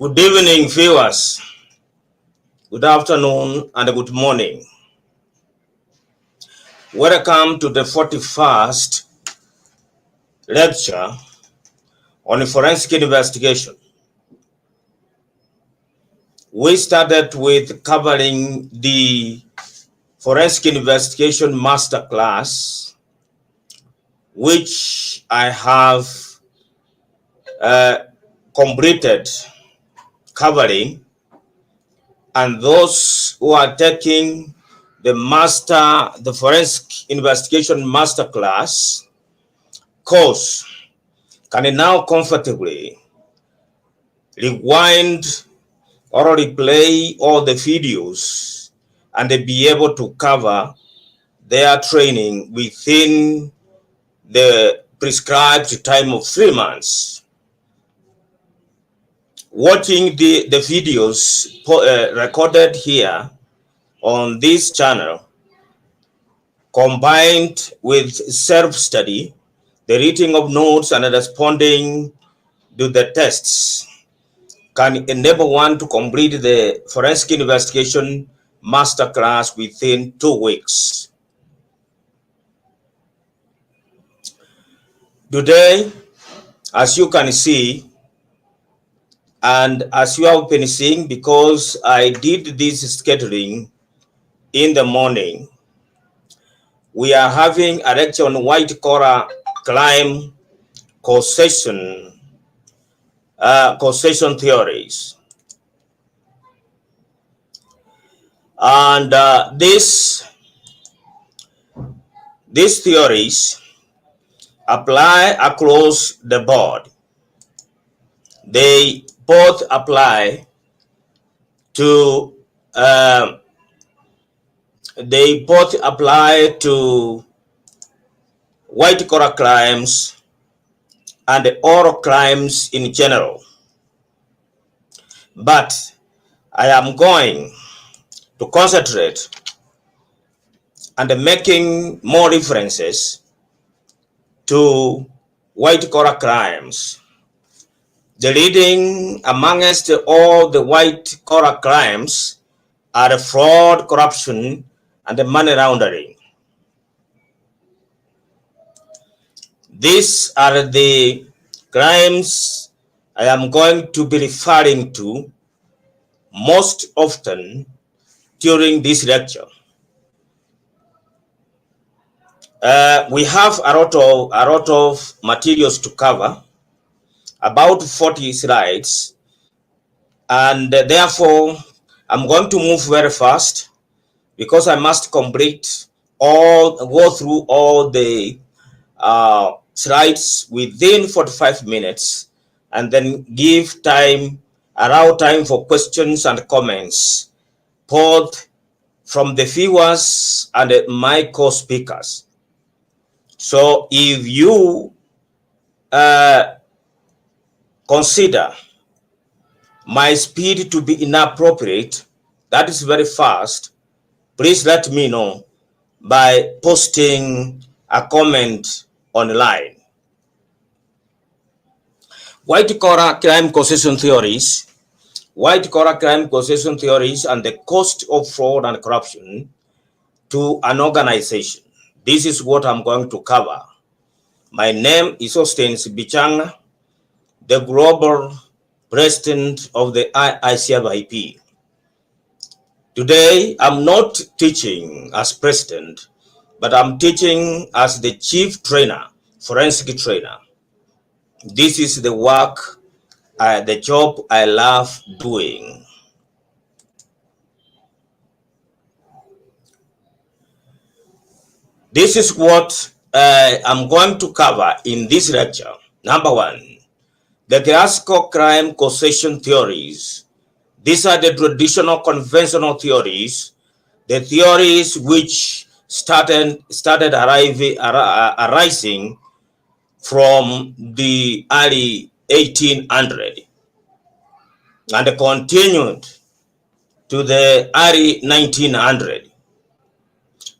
Good evening, viewers. Good afternoon and good morning. Welcome to the 41st lecture on forensic investigation. We started with covering the forensic investigation masterclass, which I have completed covering, and those who are taking the forensic investigation masterclass course can now comfortably rewind or replay all the videos and be able to cover their training within the prescribed time of 3 months. Watching the videos recorded here on this channel, combined with self-study, the reading of notes and responding to the tests, can enable one to complete the forensic investigation masterclass within 2 weeks. Today, as you can see, and as you have been seeing, because I did this scheduling in the morning, we are having a lecture on white collar crime causation theories. And these theories apply across the board. They both apply to white collar crimes and all crimes in general. But I am going to concentrate and making more references to white collar crimes. The leading amongst all the white collar crimes are fraud, corruption, and money laundering. These are the crimes I am going to be referring to most often during this lecture. We have a lot of materials to cover, about 40 slides, and therefore I'm going to move very fast because I must go through all the slides within 45 minutes, and then allow time for questions and comments, both from the viewers and my co-speakers. So if you consider my speed to be inappropriate, that is very fast, please let me know by posting a comment online. White collar crime causation theories and the cost of fraud and corruption to an organization. This is what I'm going to cover. My name is Austin Bichang, the global president of the ICFIP. Today, I'm not teaching as president, but I'm teaching as the chief trainer, forensic trainer. This is the work, the job I love doing. This is what I'm going to cover in this lecture. Number one, the classical crime causation theories. These are the traditional conventional theories, the theories which started arising from the early 1800s and continued to the early 1900s.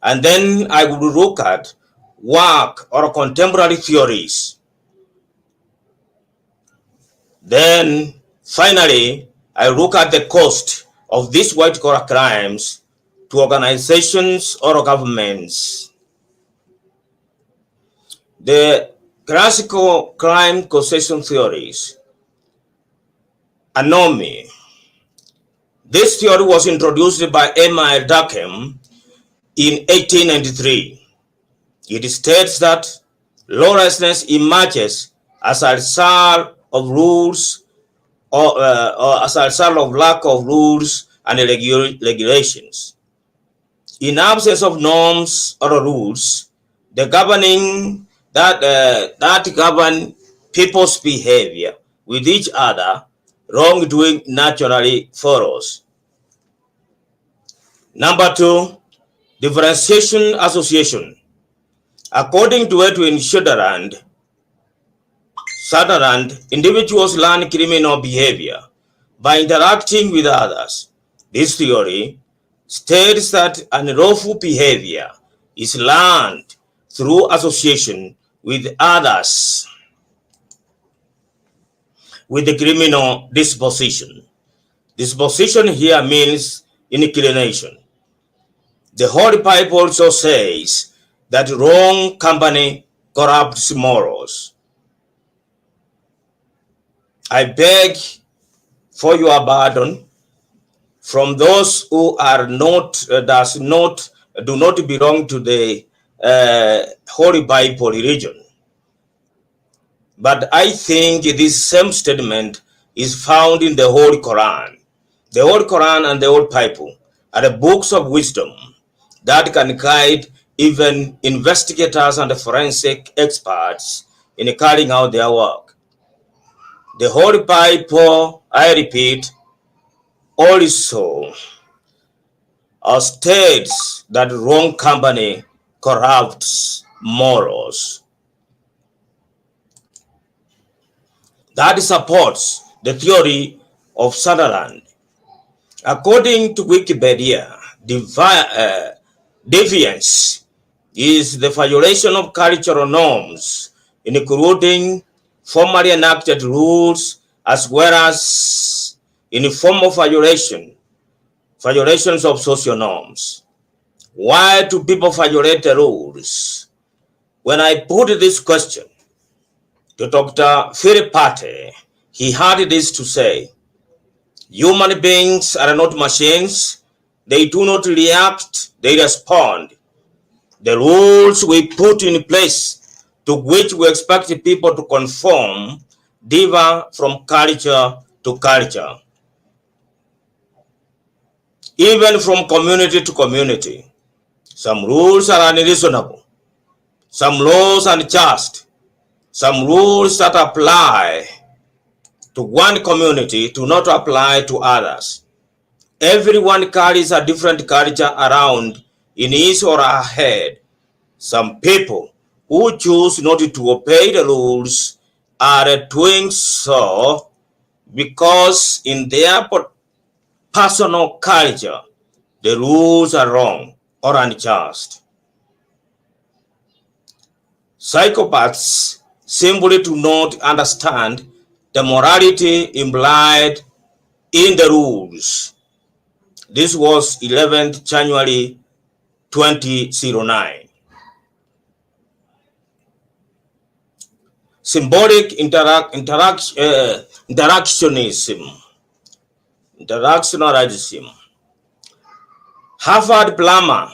And then I would look at work or contemporary theories. Then finally, I look at the cost of these white-collar crimes to organizations or governments. The classical crime causation theories annoy me. This theory was introduced by Emile Durkheim in 1893. It states that lawlessness emerges as a result of rules or as a result of lack of rules and regulations. In absence of norms or rules, the governing that govern people's behavior with each other, wrongdoing naturally follows. Number two, differentiation association. According to Edwin Sutherland, individuals learn criminal behavior by interacting with others. This theory states that unlawful behavior is learned through association with others with the criminal disposition. Disposition here means inclination. The Holy Bible also says that wrong company corrupts morals. I beg for your pardon from those who are not, do not belong to the Holy Bible religion. But I think this same statement is found in the Holy Quran. The Holy Quran and the Holy Bible are the books of wisdom that can guide even investigators and forensic experts in carrying out their work. The Holy Bible, I repeat, also states that wrong company corrupts morals. That supports the theory of Sutherland. According to Wikipedia, deviance is the violation of cultural norms, including formally enacted rules, as well as informal violations of social norms. Why do people violate the rules? When I put this question to Dr. Philip Pate, he had this to say: human beings are not machines. They do not react, they respond. The rules we put in place to which we expect people to conform differ from culture to culture, even from community to community. Some rules are unreasonable, some laws are unjust, some rules that apply to one community do not apply to others. Everyone carries a different culture around in his or her head. Some people who choose not to obey the rules are doing so because in their personal culture, the rules are wrong or unjust. Psychopaths simply do not understand the morality implied in the rules. This was 11th January 2009. Symbolic interactionalism. Harvard Plummer,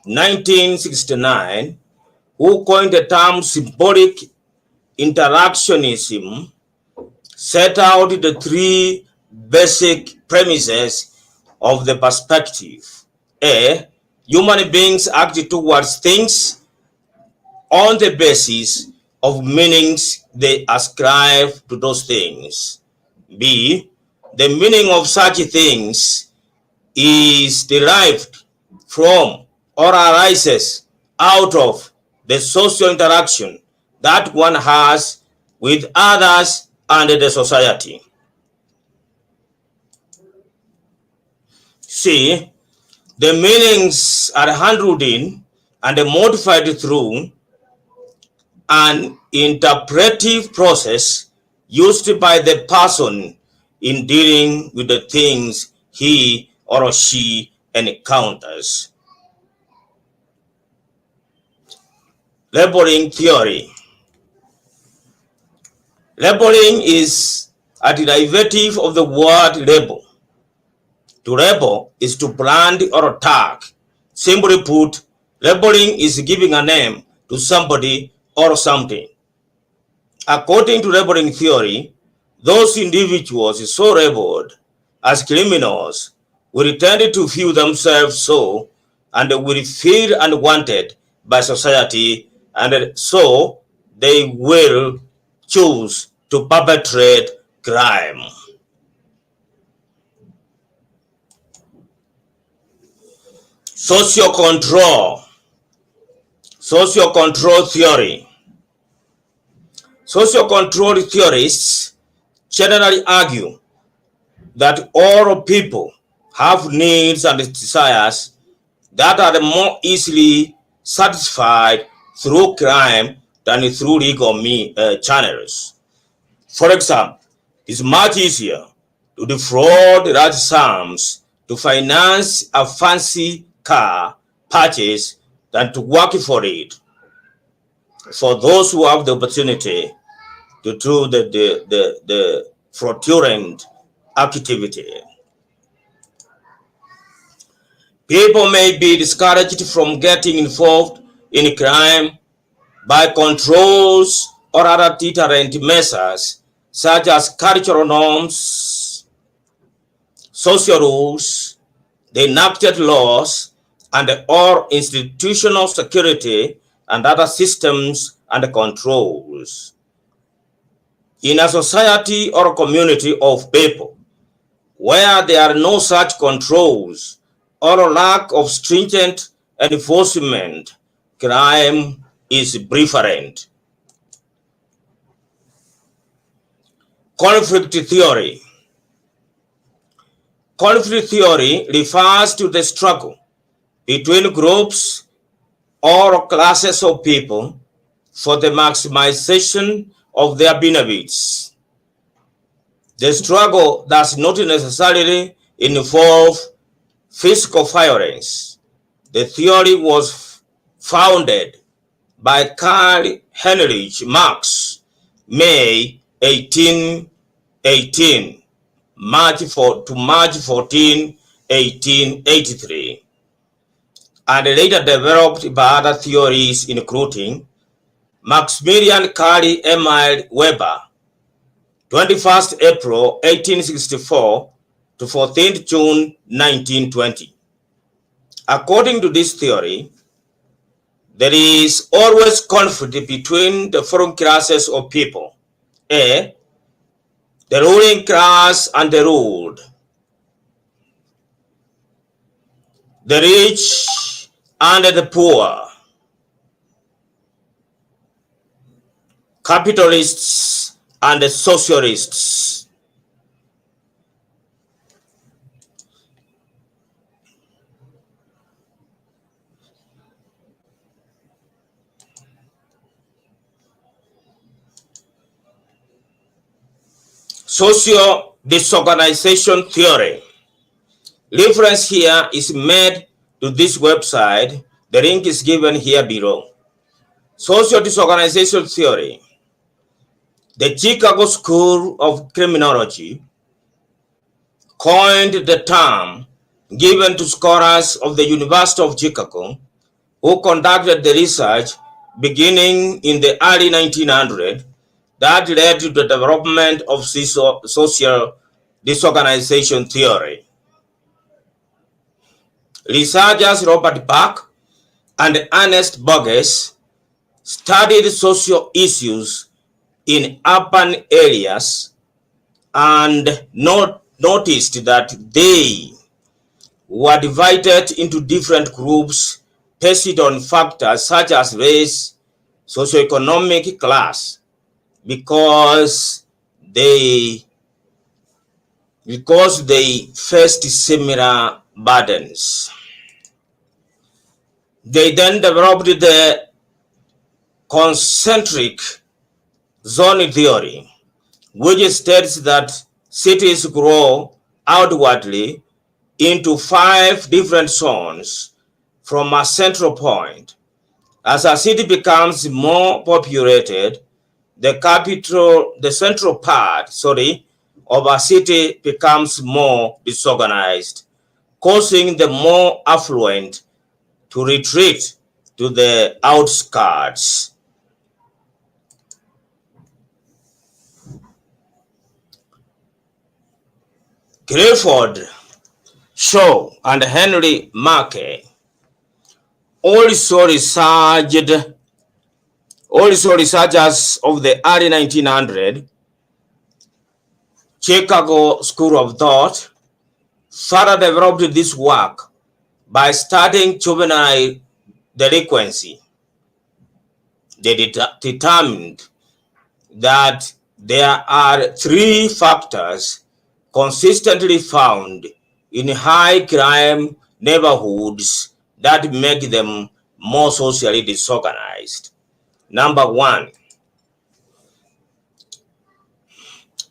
1969, who coined the term symbolic interactionism, set out the three basic premises of the perspective. A, human beings act towards things on the basis of meanings they ascribe to those things. B, the meaning of such things is derived from or arises out of the social interaction that one has with others and the society. C, the meanings are handled in and modified through an interpretive process used by the person in dealing with the things he or she encounters. Labeling theory. Labeling is a derivative of the word label. To label is to brand or tag. Simply put, labeling is giving a name to somebody or something. According to labeling theory, those individuals so labeled as criminals will tend to view themselves so and will feel unwanted by society, and so they will choose to perpetrate crime. Social control. Social control theory. Social control theorists generally argue that all people have needs and desires that are more easily satisfied through crime than through legal channels. For example, it's much easier to defraud large sums to finance a fancy car purchase than to work for it. For those who have the opportunity to do the fraudulent activity, people may be discouraged from getting involved in crime by controls or other deterrent measures such as cultural norms, social rules, the enacted laws, and or institutional security and other systems and controls. In a society or community of people where there are no such controls or lack of stringent enforcement, crime is prevalent. Conflict theory. Conflict theory refers to the struggle between groups or classes of people for the maximization of their benefits. The struggle does not necessarily involve physical violence. The theory was founded by Karl Heinrich Marx, May 1818 to March 14, 1883, and later developed by other theories including Maximilian Karl Emil Weber, 21st April 1864 to 14th June 1920. According to this theory, there is always conflict between the following classes of people: A, the ruling class and the ruled, the rich and the poor, capitalists and the socialists. Social disorganization theory. Reference here is made to this website. The link is given here below. Social disorganization theory. The Chicago School of Criminology coined the term given to scholars of the University of Chicago who conducted the research beginning in the early 1900s that led to the development of social disorganization theory. Researchers Robert Buck and Ernest Burgess studied social issues in urban areas and noticed that they were divided into different groups based on factors such as race, socioeconomic class, because they faced similar burdens. They then developed the concentric zone theory, which states that cities grow outwardly into 5 different zones from a central point. As a city becomes more populated, the central part, of a city becomes more disorganized, causing the more affluent to retreat to the outskirts. Clifford Shaw and Henry Mackey also researchers of the early 1900s, Chicago School of Thought, further developed this work by studying juvenile delinquency. They determined that there are 3 factors consistently found in high crime neighborhoods that make them more socially disorganized. Number 1,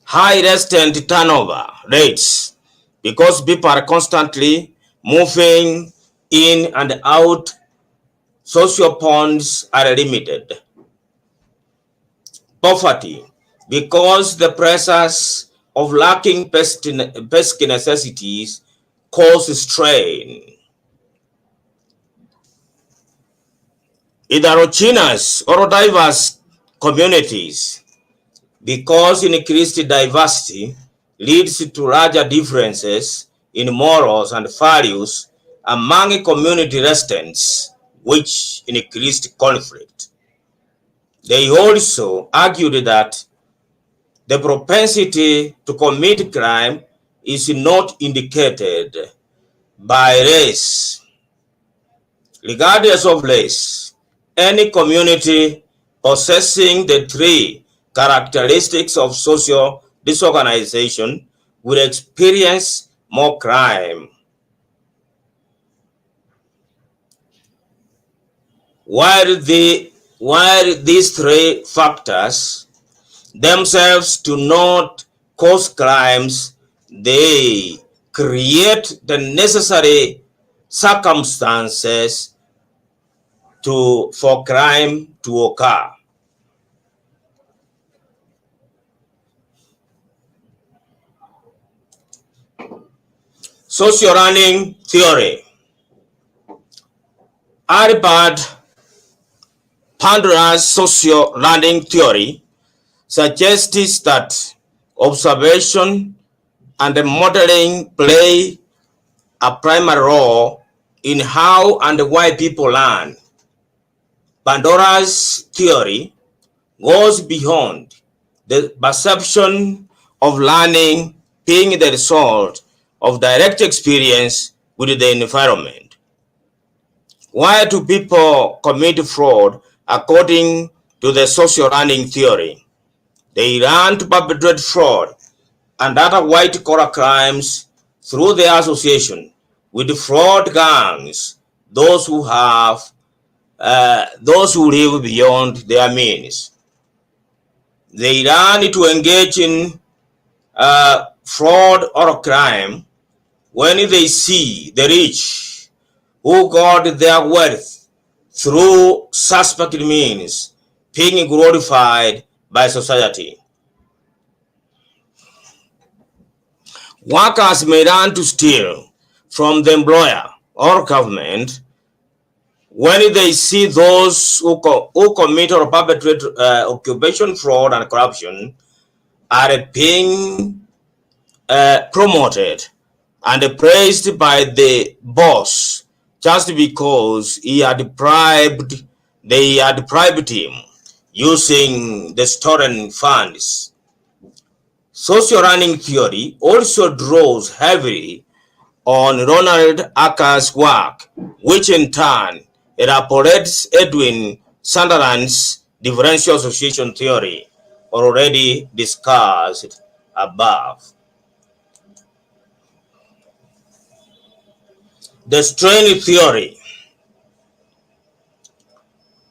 high resident turnover rates, because people are constantly moving in and out. Social bonds are limited. Poverty, because the pressures of lacking basic necessities cause strain. Heterogeneous or diverse communities, because increased diversity leads to larger differences in morals and values among community residents, which increased conflict. They also argued that the propensity to commit crime is not indicated by race. Regardless of race, any community possessing the 3 characteristics of social disorganization will experience more crime. While these 3 factors themselves do not cause crimes, they create the necessary circumstances for crime to occur. Social learning theory. Albert Bandura's social learning theory suggests that observation and modeling play a primary role in how and why people learn. Bandura's theory goes beyond the perception of learning being the result of direct experience with the environment. Why do people commit fraud according to the social learning theory? They learn to perpetrate fraud and other white-collar crimes through their association with fraud gangs, those who live beyond their means. They learn to engage in fraud or crime when they see the rich who got their wealth through suspect means being glorified by society. Workers may learn to steal from the employer or government when they see those who commit or perpetrate occupation fraud and corruption are being promoted and praised by the boss just because they had bribed him using the stolen funds. Social learning theory also draws heavily on Ronald Acker's work, which in turn elaborates Edwin Sunderland's differential association theory, already discussed above. The strain theory.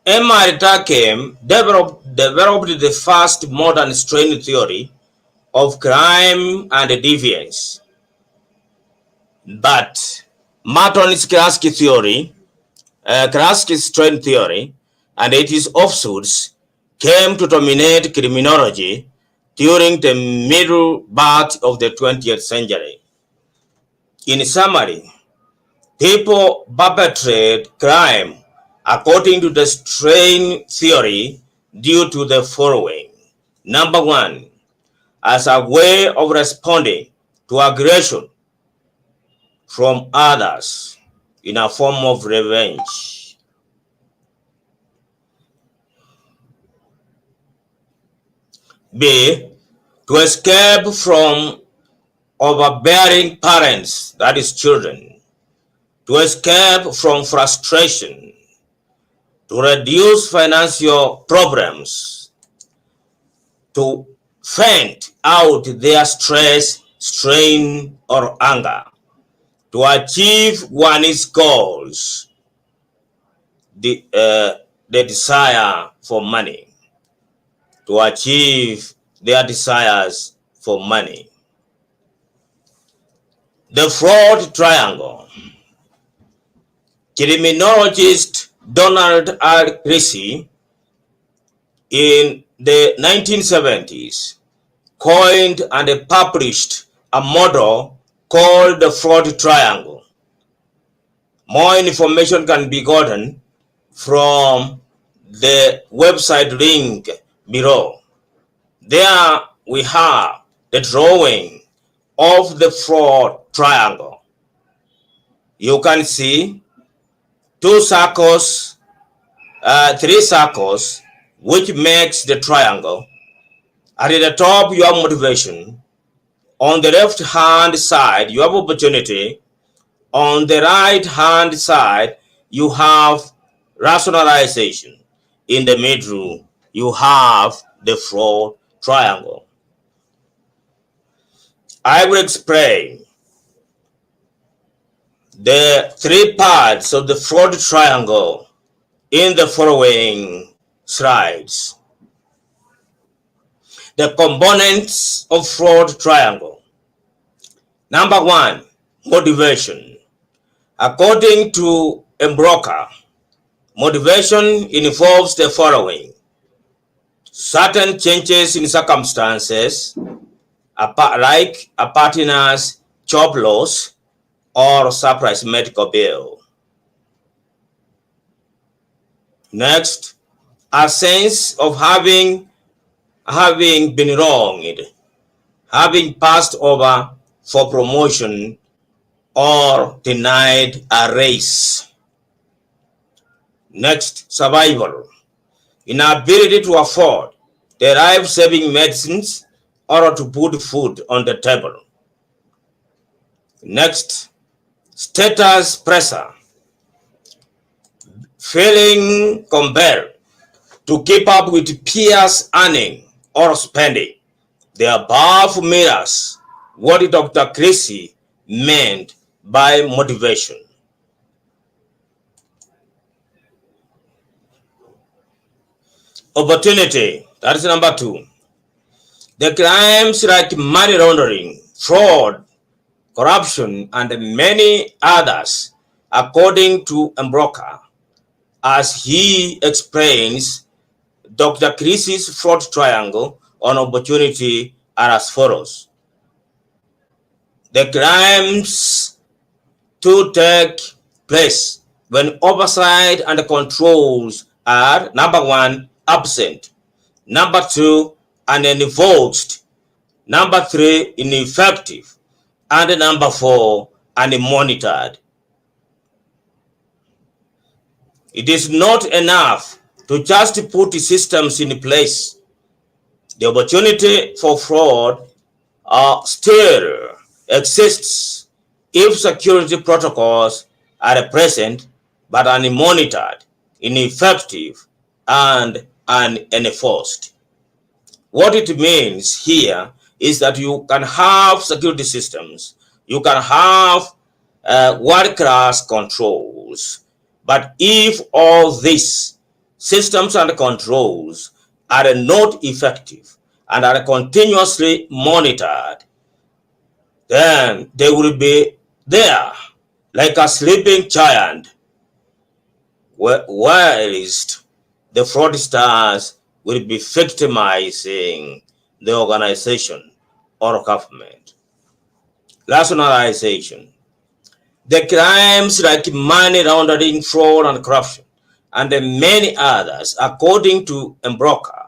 M.R. Durkheim developed the first modern strain theory of crime and deviance. But Merton's Klasky theory, Klasky's strain theory, and its offshoots came to dominate criminology during the middle part of the 20th century. In summary, people perpetrate crime according to the strain theory due to the following. Number one, as a way of responding to aggression from others in a form of revenge. B, to escape from overbearing parents, that is children, to escape from frustration, to reduce financial problems, to vent out their stress, strain, or anger, to achieve one's goals, the desire for money, to achieve their desires for money. The fraud triangle. Criminologist Donald R. Creasy in the 1970s coined and published a model called the fraud triangle. More information can be gotten from the website link below. There we have the drawing of the fraud triangle. You can see two circles, three circles, which makes the triangle. At the top, you have motivation. On the left hand side, you have opportunity. On the right hand side, you have rationalization. In the middle, you have the fraud triangle. I will explain the three parts of the fraud triangle in the following slides. The components of fraud triangle. Number one, motivation. According to Mbroka, motivation involves the following: certain changes in circumstances, like a partner's job loss or surprise medical bill. Next, a sense of having been wronged, having passed over for promotion or denied a raise. Next, survival. Inability to afford the life-saving medicines or to put food on the table. Next, status pressure. Feeling compelled to keep up with peers' earning or spending. The above mirrors what Dr. Creasy meant by motivation. Opportunity, that is number two. The crimes like money laundering, fraud, corruption, and many others, according to Mbroka, as he explains Dr. Creasy's fraud triangle on opportunity, are as follows. The crimes to take place when oversight and controls are: number one, absent; number two, uninvolved; number three, ineffective; and number four, unmonitored. It is not enough to just put systems in place. The opportunity for fraud still exists if security protocols are present but unmonitored, ineffective, and unenforced. What it means here is that you can have security systems, you can have world-class controls, but if all these systems and controls are not effective and are continuously monitored, then they will be there like a sleeping giant, whilst the fraudsters will be victimizing the organization or government. Rationalization. The crimes like money laundering, fraud, and corruption, and many others, according to Mbroka,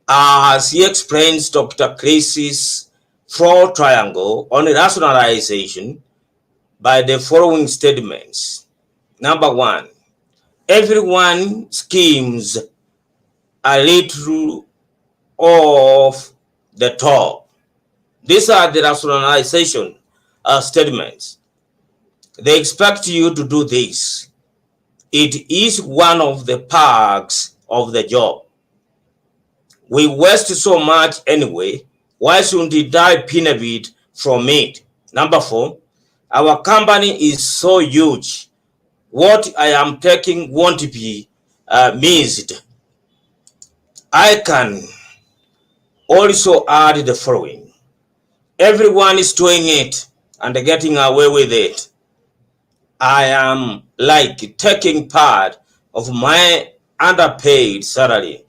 as he explains Dr. Chris's fraud triangle on rationalization by the following statements. Number one, everyone schemes a little of the top. These are the rationalization statements. They expect you to do this. It is one of the perks of the job. We waste so much anyway. Why shouldn't we benefit from it? Number four, our company is so huge. What I am taking won't be missed. I can also add the following. Everyone is doing it and getting away with it. I am like taking part of my underpaid salary.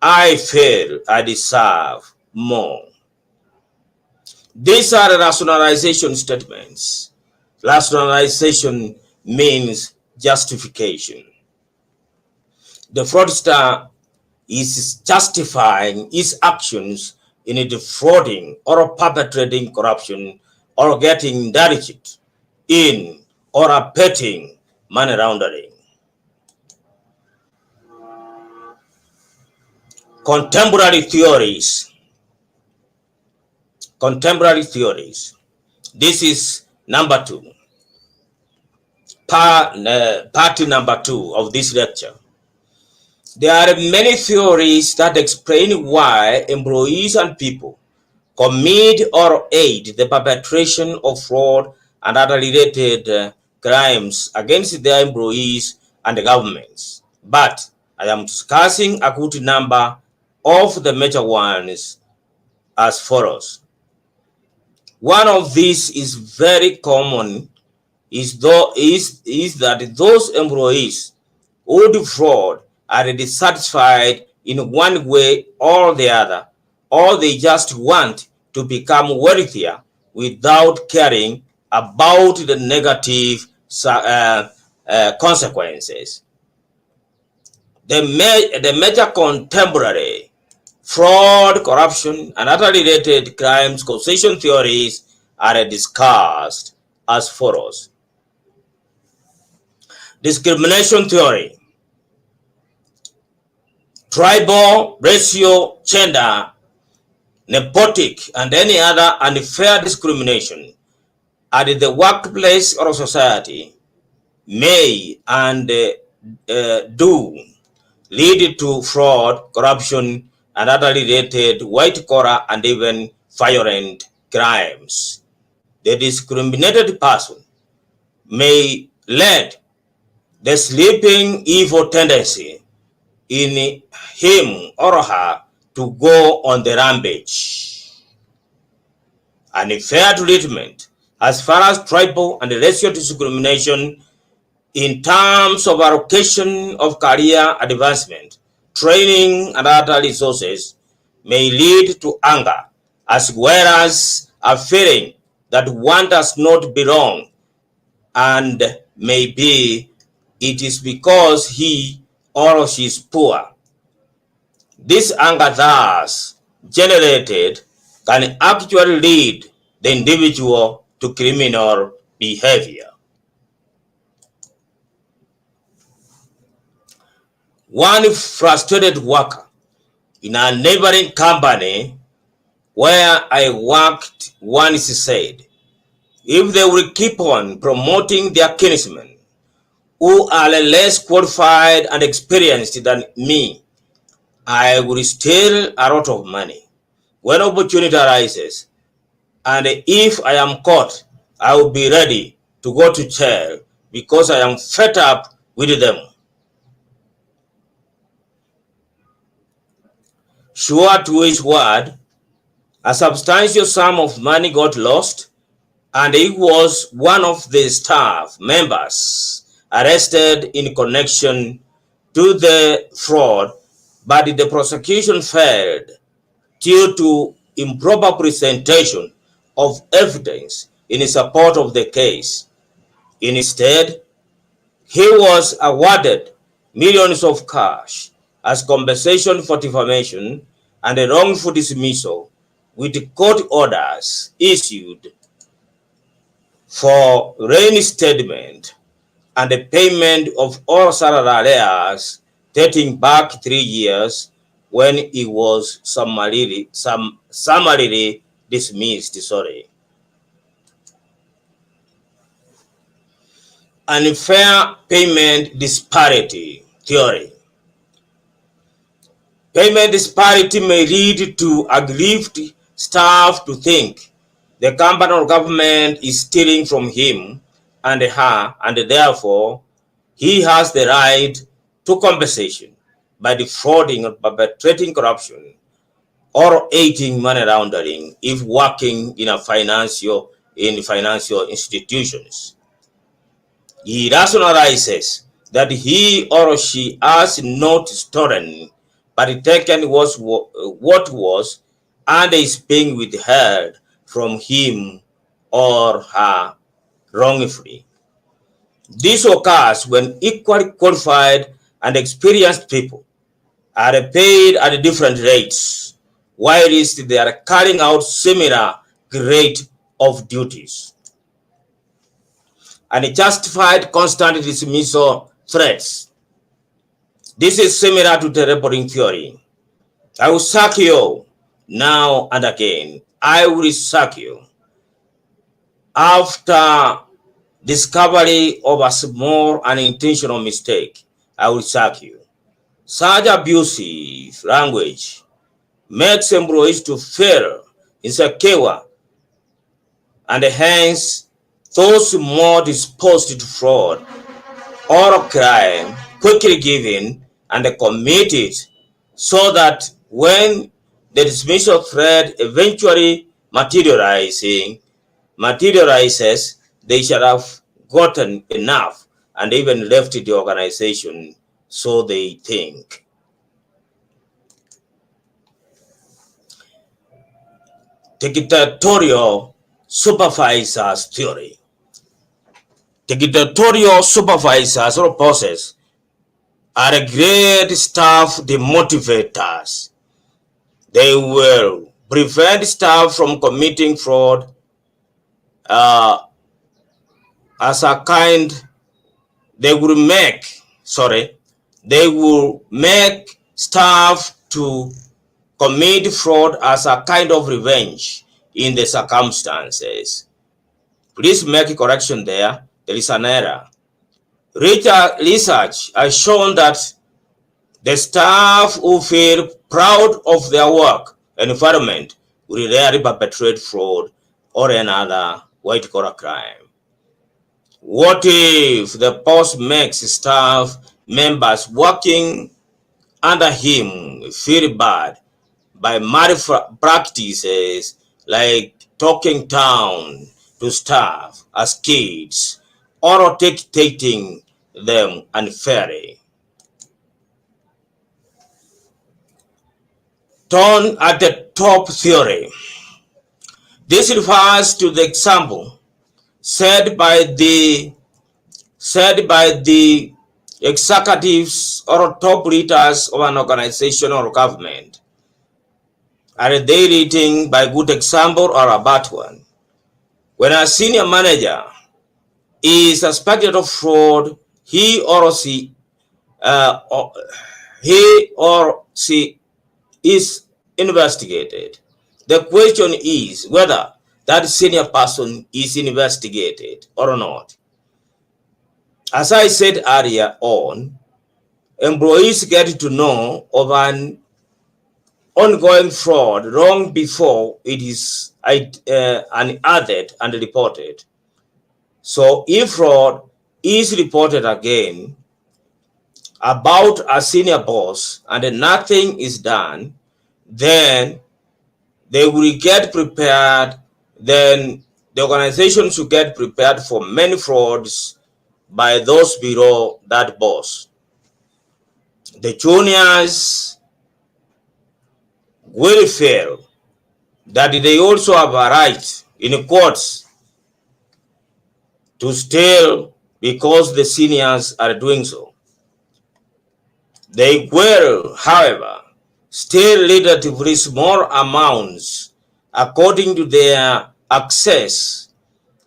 I feel I deserve more. These are rationalization statements. Rationalization means justification. The fraudster is justifying his actions in defrauding or perpetrating corruption or getting indulged in or abetting money laundering. Contemporary theories. Contemporary theories. This is number two. Part number two of this lecture. There are many theories that explain why employees and people commit or aid the perpetration of fraud and other related crimes against their employees and the governments. But I am discussing a good number of the major ones as follows. One of these is very common is that those employees who defraud are dissatisfied in one way or the other, or they just want to become wealthier without caring about the negative consequences. The major contemporary fraud, corruption, and other related crimes causation theories are discussed as follows. Discrimination theory. Tribal, racial, gender, nepotic, and any other unfair discrimination at the workplace or society may and do lead to fraud, corruption, and other related white-collar and even violent crimes. The discriminated person may lead the sleeping evil tendency in him or her to go on the rampage. Unfair treatment as far as tribal and racial discrimination in terms of allocation of career advancement, training, and other resources may lead to anger, as well as a feeling that one does not belong, and maybe it is because he or she is poor. This anger thus generated can actually lead the individual to criminal behavior. One frustrated worker in a neighboring company where I worked once said, if they will keep on promoting their kinsmen who are less qualified and experienced than me, I will steal a lot of money when opportunity arises, and if I am caught, I will be ready to go to jail because I am fed up with them. sure to his word, a substantial sum of money got lost, and he was one of the staff members arrested in connection to the fraud, but the prosecution failed due to improper presentation of evidence in support of the case. Instead, he was awarded millions of cash as compensation for defamation and a wrongful dismissal, with court orders issued for reinstatement and the payment of all salary arrears dating back 3 years when he was summarily dismissed. Unfair payment disparity theory. Payment disparity may lead to aggrieved staff to think the company or government is stealing from him and her, and therefore he has the right to compensation by defrauding or perpetrating corruption or aiding money laundering if working in financial institutions. He rationalizes that he or she has not stolen but taken what was and is being withheld from him or her wrongfully. This occurs when equally qualified and experienced people are paid at different rates, whilst they are carrying out similar grade of duties. And justified constant dismissal threats. This is similar to the reporting theory. I will sack you now and again. I will sack you. After discovery of a small unintentional mistake, I will sack you. Such abusive language makes employees to feel insecure and hence those more disposed to fraud or crime quickly given and committed, so that when the dismissal threat eventually materializes, they shall have gotten enough and even left the organization, so they think. Dictatorial supervisors theory. Dictatorial supervisors or bosses are great staff demotivators. They will prevent staff from committing fraud as a kind. They will make staff to commit fraud as a kind of revenge in the circumstances. Please make a correction there. There is an error. Research has shown that the staff who feel proud of their work environment will rarely perpetrate fraud or another white-collar crime. What if the boss makes staff members working under him feel bad by malpractices like talking down to staff as kids or dictating them unfairly? Turn at the top theory. This refers to the example said by the executives or top leaders of an organization or government. Are they leading by good example or a bad one? When a senior manager is suspected of fraud, he or she is investigated. The question is whether that senior person is investigated or not. As I said earlier on, employees get to know of an ongoing fraud long before it is unearthed and reported. So if fraud is reported again about a senior boss and nothing is done, then they will get prepared, then the organization should get prepared for many frauds by those below that boss. The juniors will feel that they also have a right in courts to steal because the seniors are doing so. They will, however, steal relatively small amounts according to their access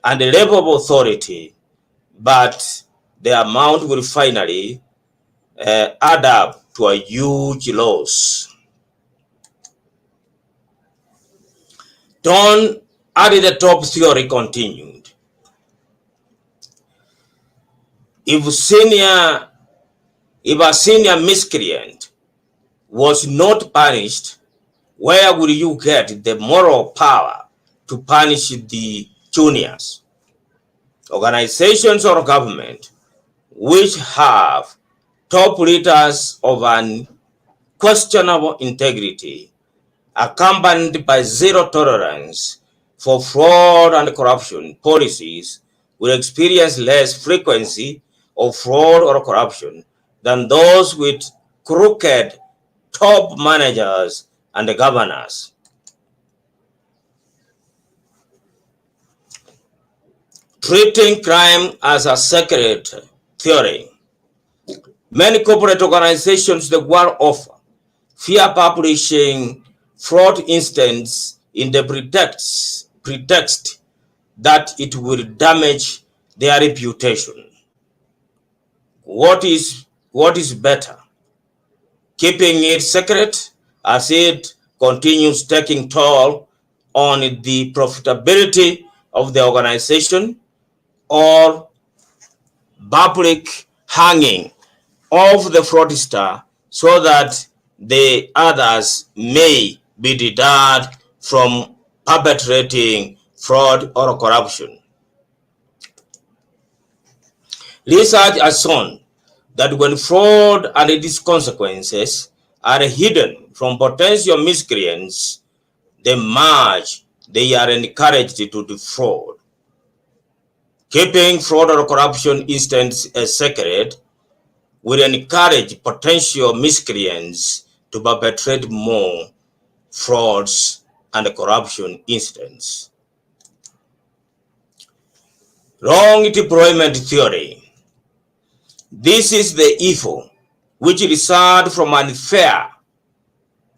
and the level of authority, but the amount will finally add up to a huge loss. Don at the top theory continued. If a senior miscreant was not punished, where will you get the moral power to punish the juniors? Organizations or government which have top leaders of an questionable integrity, accompanied by zero tolerance for fraud and corruption policies, will experience less frequency of fraud or corruption than those with crooked top managers and governors. Treating crime as a sacred theory. Many corporate organizations the world offer fear publishing fraud incidents in the pretext that it will damage their reputation. What is better? Keeping it secret as it continues taking toll on the profitability of the organization, or public hanging of the fraudster so that the others may be deterred from perpetrating fraud or corruption. Research has shown that when fraud and its consequences are hidden from potential miscreants, they are encouraged to defraud. Keeping fraud or corruption incidents a secret will encourage potential miscreants to perpetrate more frauds and corruption incidents. Wrong deployment theory. This is the evil which results from unfair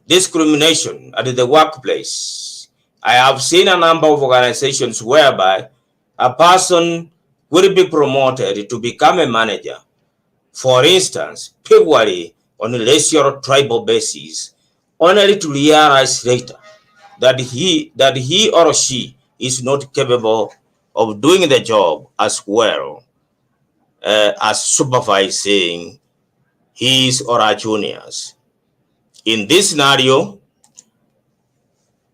discrimination at the workplace. I have seen a number of organizations whereby a person will be promoted to become a manager, for instance, purely on a racial or tribal basis, only to realize later that he or she is not capable of doing the job as well as supervising his or her juniors. In this scenario,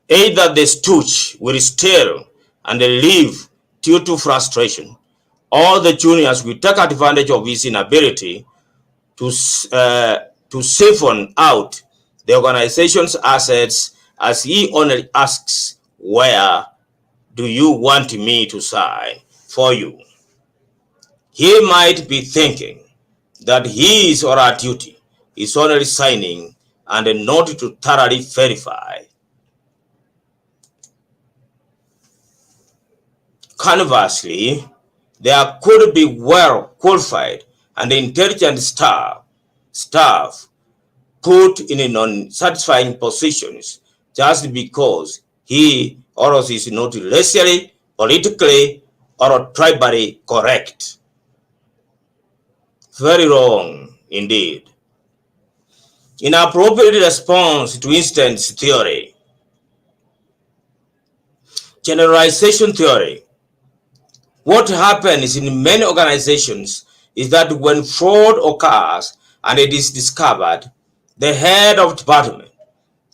either the stooge will steal and leave due to frustration, or the juniors will take advantage of his inability to siphon out the organization's assets, as he only asks, "Where do you want me to sign for you?" He might be thinking that his or her duty is only signing and not to thoroughly verify. Conversely, there could be well-qualified and intelligent staff put in non-satisfying positions just because he or she is not racially, politically, or tribally correct. Very wrong indeed. Inappropriate response to instance theory. Generalization theory. What happens in many organizations is that when fraud occurs and it is discovered, the head of department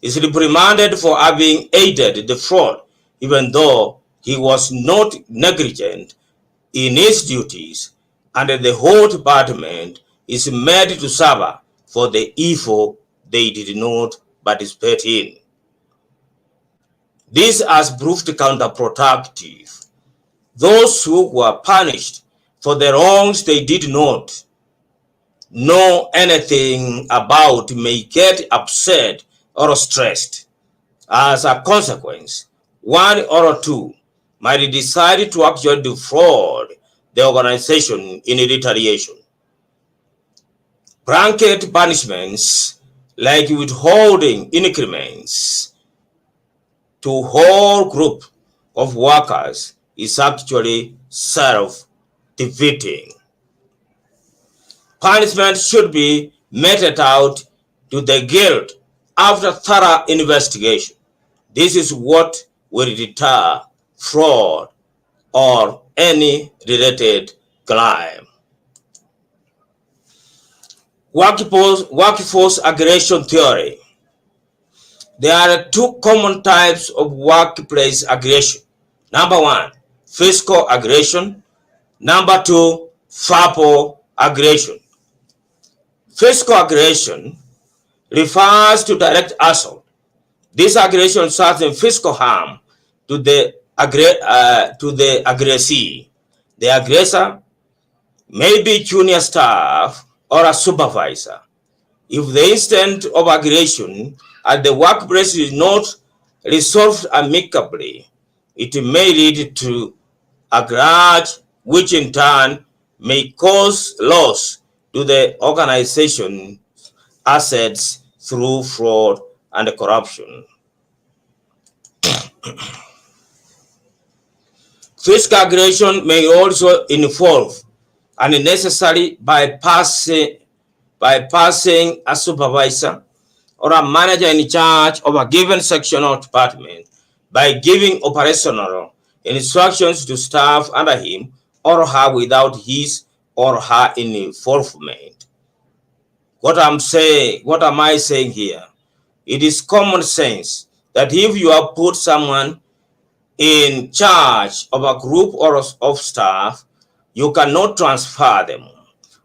is reprimanded for having aided the fraud, even though he was not negligent in his duties, and the whole department is made to suffer for the evil they did not participate in. This has proved counterproductive. Those who were punished for the wrongs they did not know anything about may get upset or stressed. As a consequence, one or two might decide to actually defraud the organization in retaliation. Blanket punishments like withholding increments to whole group of workers is actually self-defeating. Punishment should be meted out to the guilt after thorough investigation. This is what will deter fraud or any related crime. Workforce aggression theory. There are two common types of workplace aggression. Number one, physical aggression. Number two, verbal aggression. Physical aggression refers to direct assault. This aggression results in physical harm to the aggressee. The aggressor may be junior staff or a supervisor. If the incident of aggression at the workplace is not resolved amicably, it may lead to a grudge, which in turn may cause loss to the organization assets through fraud and corruption. Physical aggression may also involve unnecessary bypassing a supervisor or a manager in charge of a given section or department by giving operational instructions to staff under him or her without his or her involvement. What am I saying here? It is common sense that if you have put someone in charge of a group or of staff, you cannot transfer them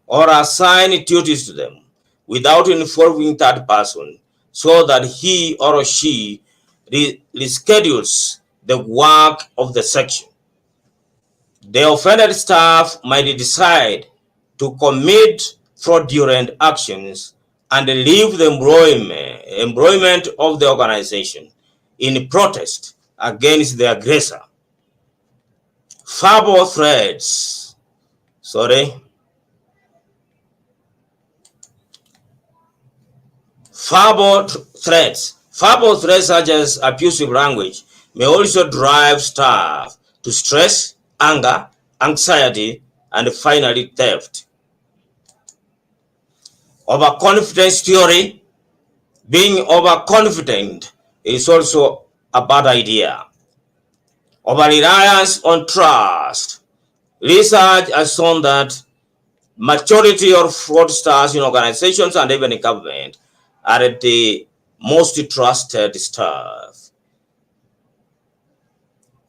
or assign duties to them without involving that person so that he or she reschedules the work of the section. The offended staff might decide to commit fraudulent actions and leave the employment of the organization in protest against the aggressor. Verbal threats. Verbal threats such as abusive language may also drive staff to stress, anger, anxiety, and finally theft. Overconfidence theory. Being overconfident is also a bad idea. Over-reliance on trust. Research has shown that majority of fraudsters in organizations and even in government are the most trusted staff.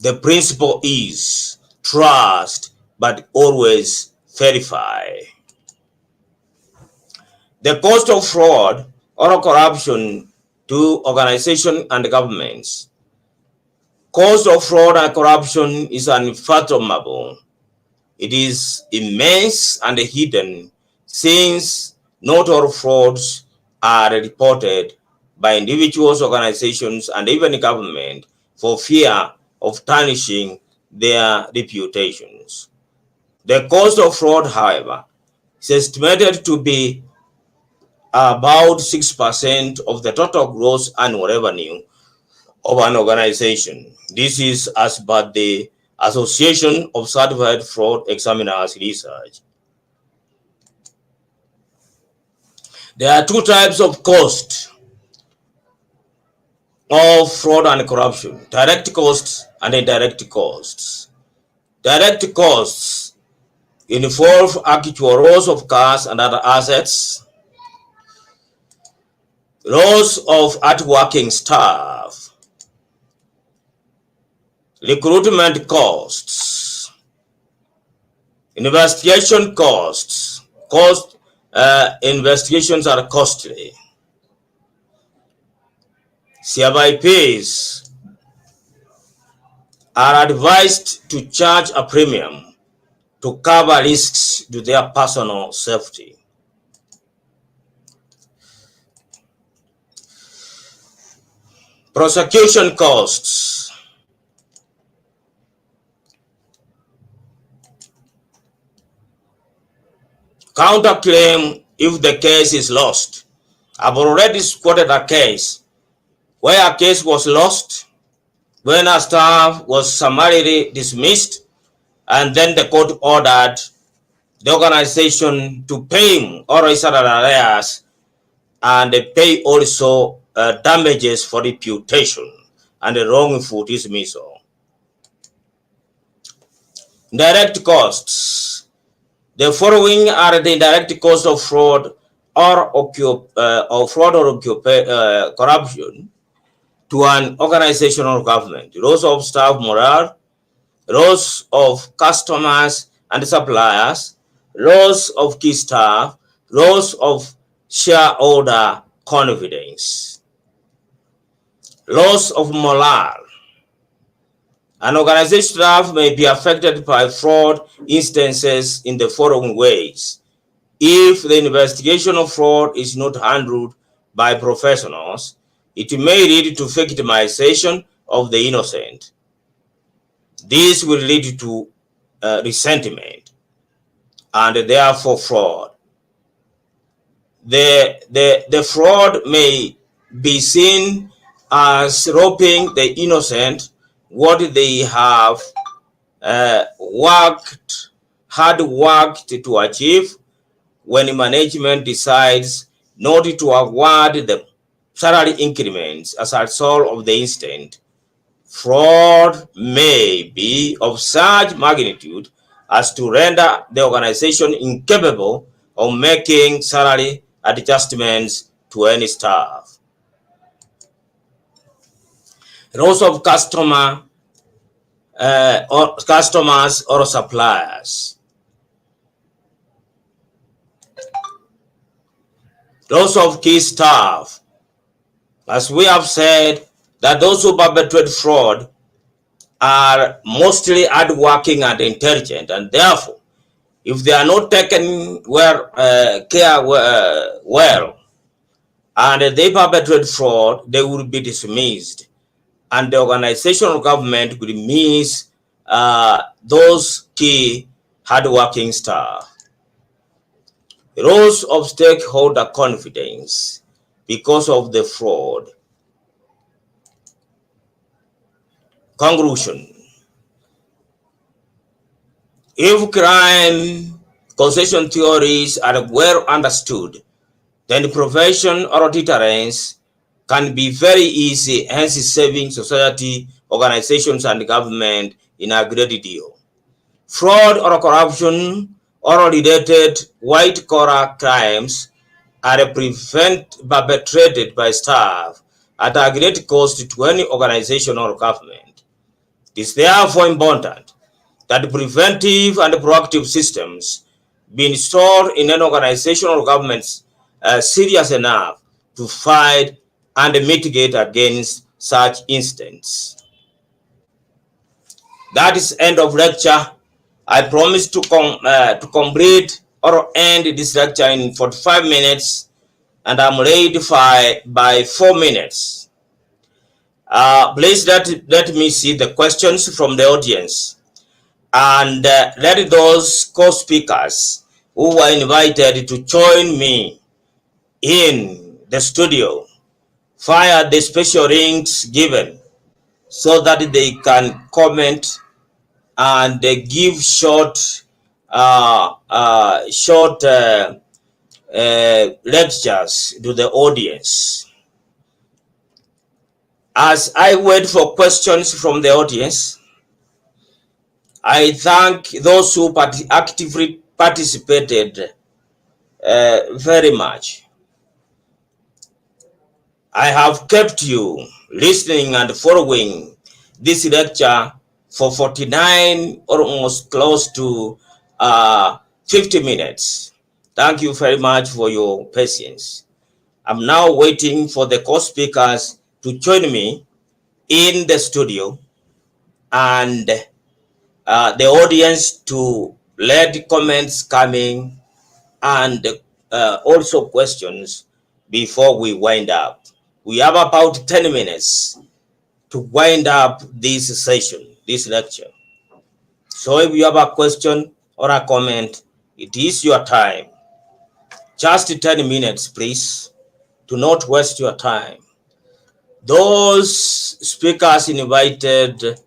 The principle is trust, but always verify. The cost of fraud or corruption to organizations and governments. Cost of fraud and corruption is unfathomable. It is immense and hidden, since not all frauds are reported by individuals, organizations, and even government for fear of tarnishing their reputations. The cost of fraud, however, is estimated to be about 6% of the total gross annual revenue of an organization. This is as per the Association of Certified Fraud Examiners research. There are two types of cost of fraud and corruption: direct costs and indirect costs. Direct costs involve actual loss of cash and other assets, loss of hardworking staff, recruitment costs, investigation costs. Investigations are costly. Thereby pays are advised to charge a premium to cover risks to their personal safety. Prosecution costs. Counterclaim if the case is lost. I've already quoted a case where a case was lost when a staff was summarily dismissed, and then the court ordered the organization to pay him or his arrears and pay also damages for reputation and wrongful dismissal. Direct costs. The following are the direct costs of fraud or corruption to an organization or government: loss of staff morale, loss of customers and suppliers, loss of key staff, loss of shareholder confidence, loss of morale. An organization staff may be affected by fraud instances in the following ways: if the investigation of fraud is not handled by professionals, it may lead to victimization of the innocent. This will lead to resentment and therefore fraud. The fraud may be seen as robbing the innocent what they have hard worked to achieve when management decides not to award them salary increments as a result of the incident. Fraud may be of such magnitude as to render the organization incapable of making salary adjustments to any staff. Loss of customers or suppliers. Loss of key staff. As we have said, that those who perpetrate fraud are mostly hardworking and intelligent, and therefore, if they are not taken care well, and they perpetrate fraud, they will be dismissed, and the organization or government will miss those key hardworking staff. Loss of stakeholder confidence because of the fraud. Conclusion. If crime causation theories are well understood, then prevention or deterrence can be very easy, hence saving society, organizations, and government in a great deal. Fraud or corruption or related white-collar crimes are perpetrated by staff at a great cost to any organization or government. It is therefore important that preventive and proactive systems be installed in an organization or government serious enough to fight and mitigate against such incidents. That is end of lecture. I promise to complete or end this lecture in 45 minutes, and I'm ready by 4 minutes. Please let me see the questions from the audience, and let those co-speakers who were invited to join me in the studio fire the special links given so that they can comment and give short lectures to the audience. As I wait for questions from the audience, I thank those who actively participated very much. I have kept you listening and following this lecture for 49, almost close to 50 minutes. Thank you very much for your patience. I'm now waiting for the co-speakers to join me in the studio, and the audience to let comments coming and also questions before we wind up. We have about 10 minutes to wind up this session, this lecture. So if you have a question or a comment, it is your time. Just 10 minutes, please. Do not waste your time. Those speakers invited,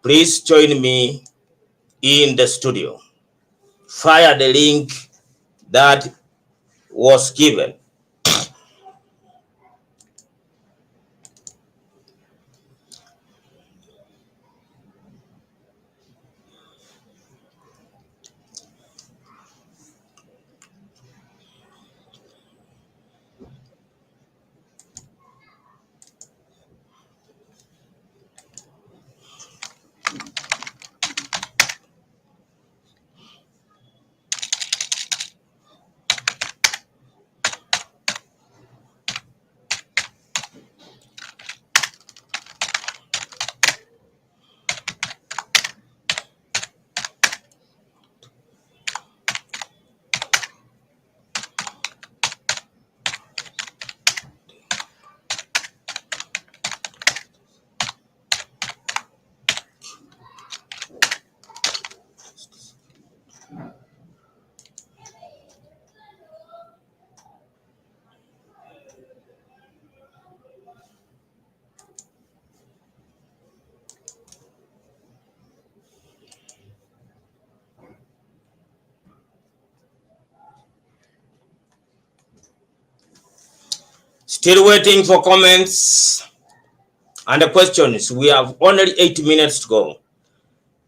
please join me in the studio. Fire the link that was given. Still waiting for comments and the questions. We have only 8 minutes to go.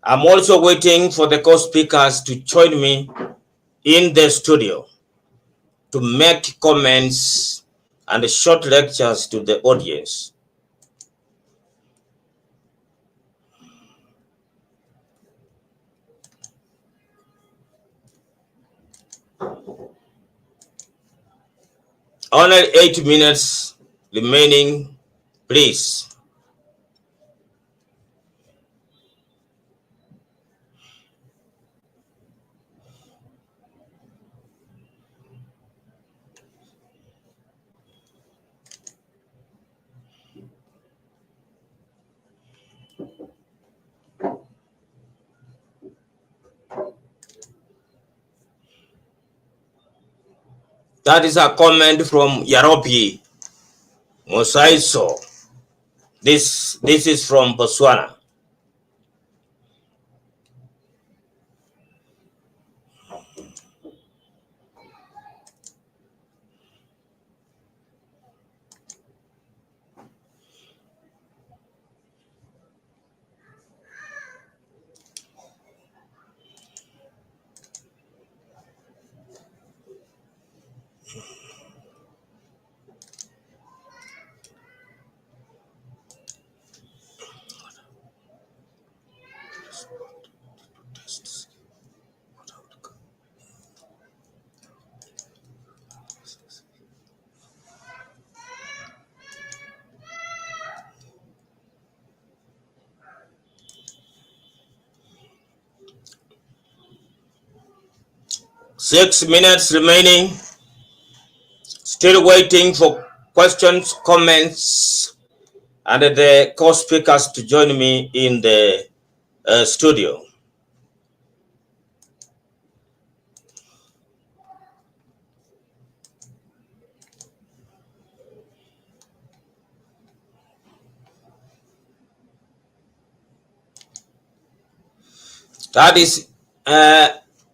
I'm also waiting for the co-speakers to join me in the studio to make comments and short lectures to the audience. Only 8 minutes remaining, please. That is a comment from Yaropi Mosaiso. This is from Botswana. Six minutes remaining. Still waiting for questions, comments, and the co-speakers to join me in the studio.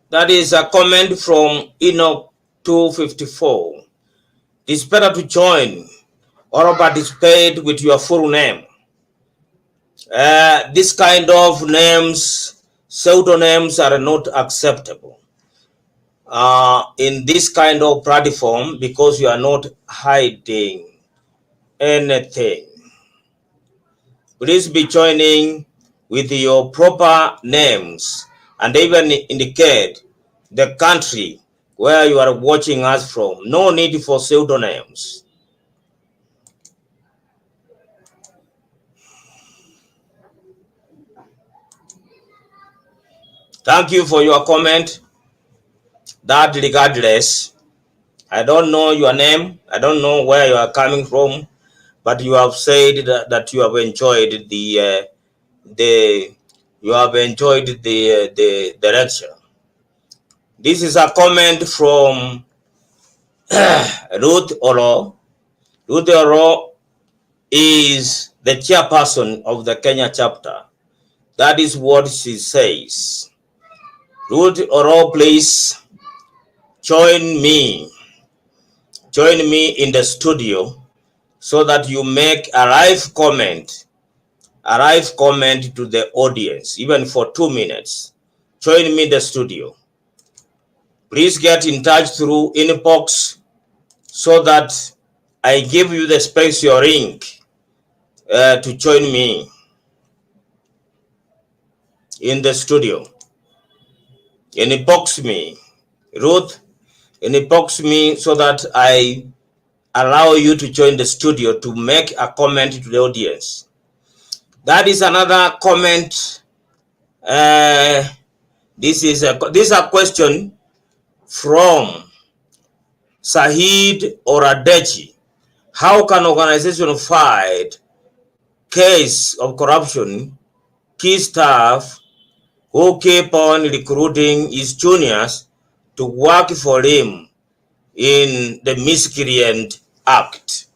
That is a comment from Enoch 254. It's better to join or participate with your full name. This kind of names, pseudonyms, are not acceptable in this kind of platform because you are not hiding anything. Please be joining with your proper names and even indicate the country where you are watching us from. No need for pseudonyms. Thank you for your comment. That regardless, I don't know your name. I don't know where you are coming from, but you have said that you have enjoyed the lecture. This is a comment from Ruth Oro. Ruth Oro is the chairperson of the Kenya chapter. That is what she says. Ruth Oro, please join me in the studio so that you make a live comment to the audience, even for 2 minutes. Join me in the studio. Please get in touch through inbox so that I give you the special link to join me in the studio. Inbox me, Ruth, inbox me so that I allow you to join the studio to make a comment to the audience. That is another comment. This is a question from Sahid or Adechi. How can organization fight case of corruption, key staff who keep on recruiting his juniors to work for him in the miscreant act?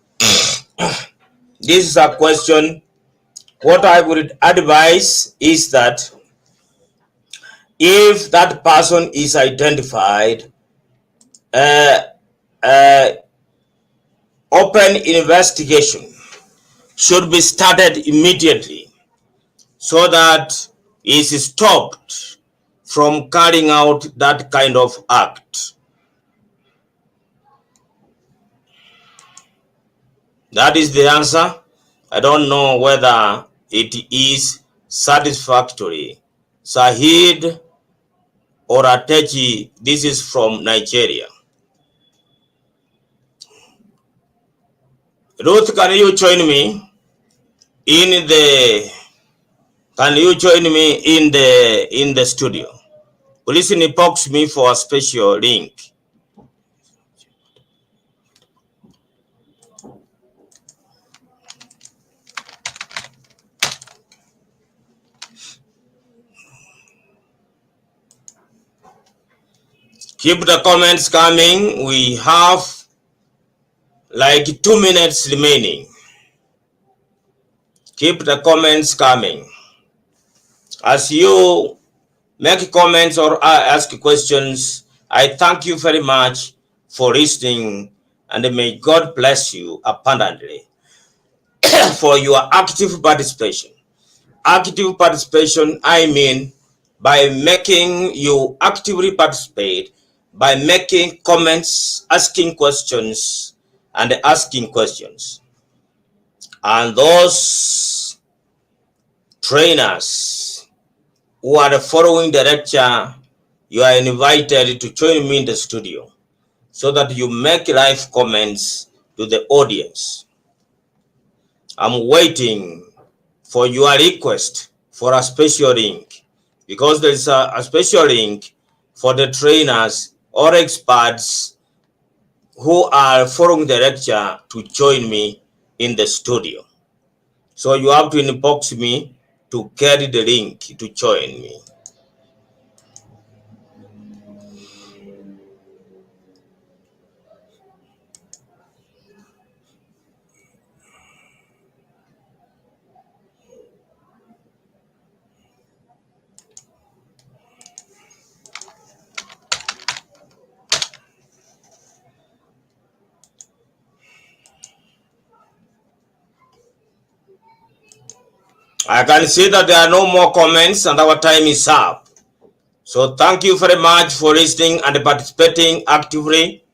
This is a question. What I would advise is that if that person is identified, open investigation should be started immediately so that he is stopped from carrying out that kind of act. That is the answer. I don't know whether it is satisfactory. Sahid or Atechi, this is from Nigeria. Ruth, can you join me in the studio? Please inbox me for a special link. Keep the comments coming. We have like 2 minutes remaining. Keep the comments coming. As you make comments or ask questions, I thank you very much for listening, and may God bless you abundantly for your active participation. Active participation, I mean by making you actively participate, by making comments, asking questions, and asking questions. And those trainers who are following the lecture, you are invited to join me in the studio so that you make live comments to the audience. I'm waiting for your request for a special link, because there is a special link for the trainers or experts who are following the lecture to join me in the studio. So you have to inbox me to get the link to join me. I can see that there are no more comments and our time is up. So thank you very much for listening and participating actively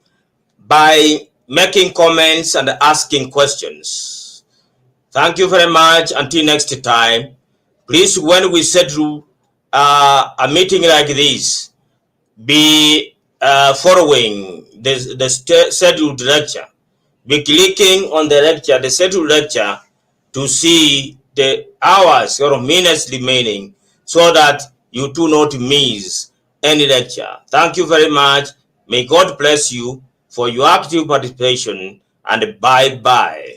by making comments and asking questions. Thank you very much. Until next time, please, when we schedule a meeting like this, be following the scheduled lecture. Be clicking on the lecture, the scheduled lecture, to see the hours or minutes remaining, so that you do not miss any lecture. Thank you very much. May God bless you for your active participation, and bye-bye.